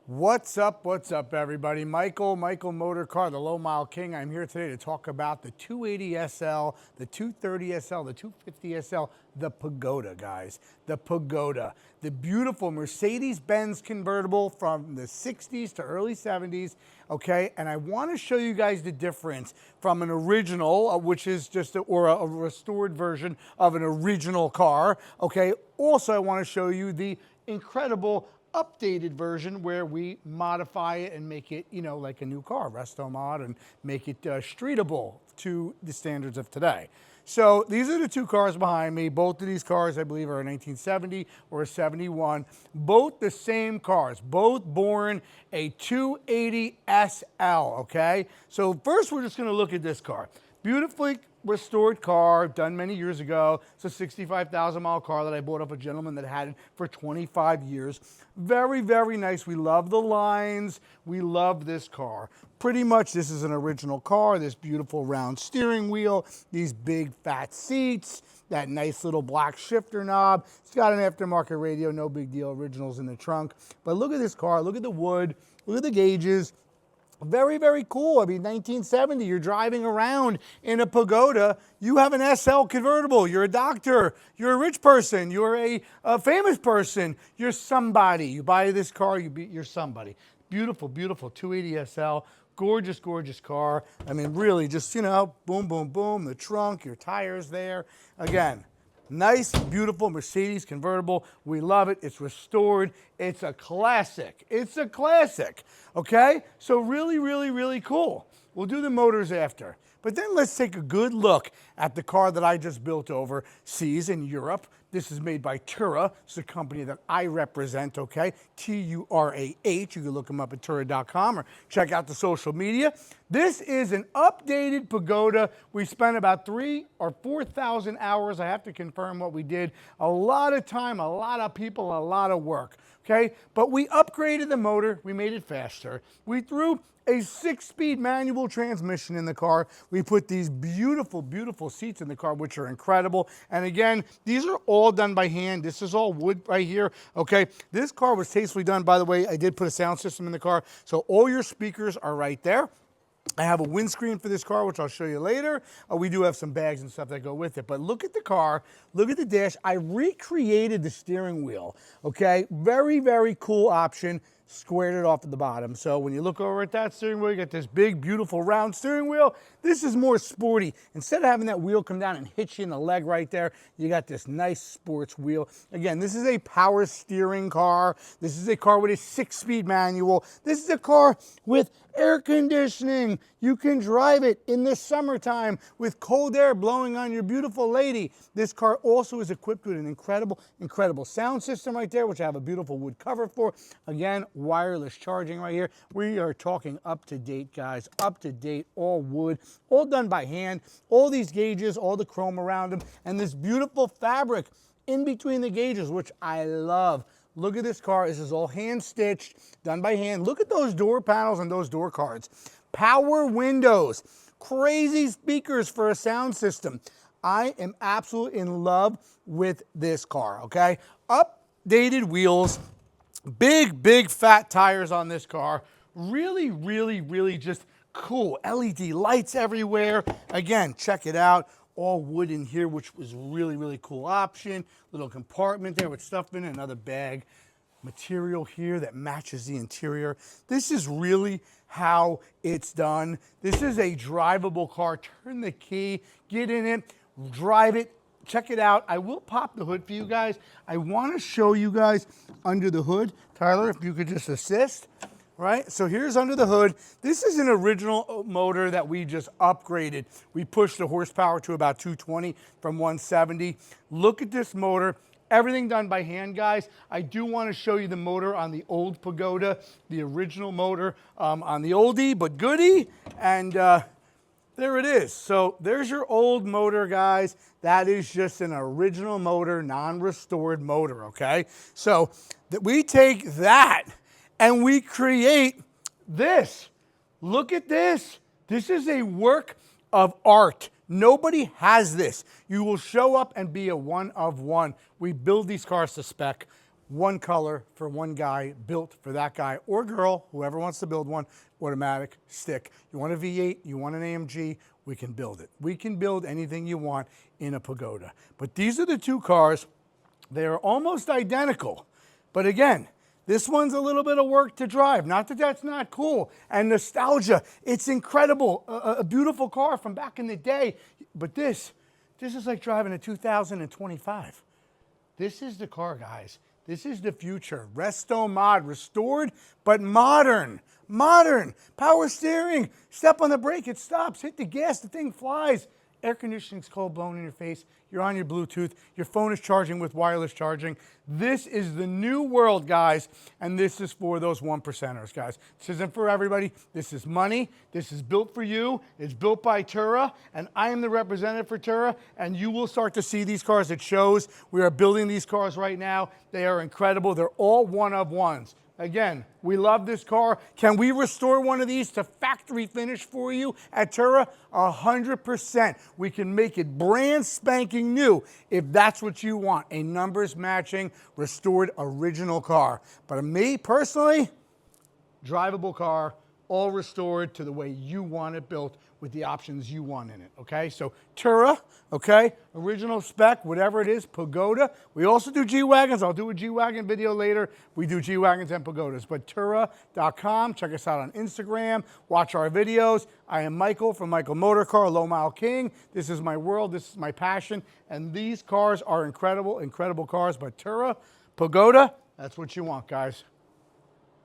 What's up, everybody? Michael Motor Car, the Low Mile King. I'm here today to talk about the 280 SL, the 230 SL, the 250 SL, the Pagoda, guys. The Pagoda. The beautiful Mercedes Benz convertible from the 60s to early 70s, okay? And I want to show you guys the difference from an original, which is just a restored version of an original car, okay? Also, I want to show you the incredible updated version where we modify it and make it, you know, like a new car, RESTOMOD, and make it streetable to the standards of today. So these are the two cars behind me. Both of these cars, I believe, are a 1970 or a 71. Both the same cars, both born a 280 SL, okay? So first we're just gonna look at this car. Beautifully restored car, done many years ago. It's a 65,000 mile car that I bought off a gentleman that had it for 25 years. Very, very nice. We love the lines. We love this car. Pretty much this is an original car, this beautiful round steering wheel, these big fat seats, that nice little black shifter knob. It's got an aftermarket radio, no big deal, originals in the trunk. But look at this car, look at the wood, look at the gauges. Very, very cool. I mean, 1970, you're driving around in a Pagoda. You have an SL convertible. You're a doctor. You're a rich person. You're a famous person. You're somebody. You buy this car, you're somebody. Beautiful, beautiful 280 SL. Gorgeous, gorgeous car. I mean, really just, you know, boom, boom, boom. The trunk, your tires there. Again, nice, beautiful Mercedes convertible. We love it. It's restored. It's a classic. It's a classic. Okay? So really, really, really cool. We'll do the motors after. But then let's take a good look at the car that I just built overseas in Europe. This is made by TURAH. It's a company that I represent, okay? T-U-R-A-H. You can look them up at TURAH.com or check out the social media. This is an updated Pagoda. We spent about 3,000 or 4,000 hours. I have to confirm what we did. A lot of time, a lot of people, a lot of work, okay? But we upgraded the motor. We made it faster. We threw a 6-speed manual transmission in the car. We put these beautiful, beautiful seats in the car, which are incredible. And again, these are all done by hand. This is all wood right here, okay? This car was tastefully done. By the way, I did put a sound system in the car, so all your speakers are right there. I have a windscreen for this car, which I'll show you later. We do have some bags and stuff that go with it. But look at the car. Look at the dash. I recreated the steering wheel, okay? Very, very cool option. Squared it off at the bottom. So when you look over at that steering wheel, you get this big, beautiful, round steering wheel. This is more sporty. Instead of having that wheel come down and hit you in the leg right there, you got this nice sports wheel. Again, this is a power steering car. This is a car with a 6-speed manual. This is a car with air conditioning. You can drive it in the summertime with cold air blowing on your beautiful lady. This car also is equipped with an incredible, incredible sound system right there, which I have a beautiful wood cover for. Again, wireless charging right here. We are talking up to date, guys. Up to date, all wood, all done by hand. All these gauges, all the chrome around them, and this beautiful fabric in between the gauges, which I love. Look at this car. This is all hand stitched, done by hand. Look at those door panels and those door cards. Power windows, crazy speakers for a sound system. I am absolutely in love with this car, okay? Updated wheels, big, big fat tires on this car. Really, really, really just cool. LED lights everywhere. Again, check it out. All wood in here, which was really, really cool option. Little compartment there with stuff in it, another bag. Material here that matches the interior. This is really how it's done. This is a drivable car. Turn the key, get in it, drive it. Check it out. I will pop the hood for you guys. I want to show you guys under the hood. Tyler, if you could just assist. Right, so here's under the hood. This is an original motor that we just upgraded. We pushed the horsepower to about 220 from 170. Look at this motor. Everything done by hand, guys. I do want to show you the motor on the old Pagoda, the original motor on the oldie but goodie. And there it is. So there's your old motor, guys. That is just an original motor, non-restored motor, okay? So we take that and we create this. Look at this. This is a work of art. Nobody has this. You will show up and be a one of one. We build these cars to spec. one color for one guy, built for that guy or girl, whoever wants to build one, automatic, stick. You want a V8, you want an AMG, we can build it. We can build anything you want in a Pagoda. But these are the two cars. They are almost identical. But again, this one's a little bit of work to drive. Not that that's not cool. And nostalgia, it's incredible. A beautiful car from back in the day. But this is like driving a 2025. This is the car, guys. This is the future. RESTOMOD, restored, but modern. Modern. Power steering. Step on the brake, it stops. Hit the gas, the thing flies. Air conditioning's cold blowing in your face. You're on your Bluetooth. Your phone is charging with wireless charging. This is the new world, guys, and this is for those 1%ers, guys. This isn't for everybody. This is money. This is built for you. It's built by TURAH, and I am the representative for TURAH, and you will start to see these cars at shows. We are building these cars right now. They are incredible. They're all one-of-ones. Again, we love this car. Can we restore one of these to factory finish for you at TURAH? 100%. We can make it brand spanking new if that's what you want. A numbers matching, restored, original car. But me, personally, drivable car, all restored to the way you want it built with the options you want in it, okay? So TURAH, okay? Original spec, whatever it is, Pagoda. We also do G-Wagons. I'll do a G-Wagon video later. We do G-Wagons and Pagodas. But TURAH.com, check us out on Instagram, watch our videos. I am Michael from Michael Motor Car, Low Mile King. This is my world, this is my passion, and these cars are incredible, incredible cars. But TURAH, Pagoda, that's what you want, guys.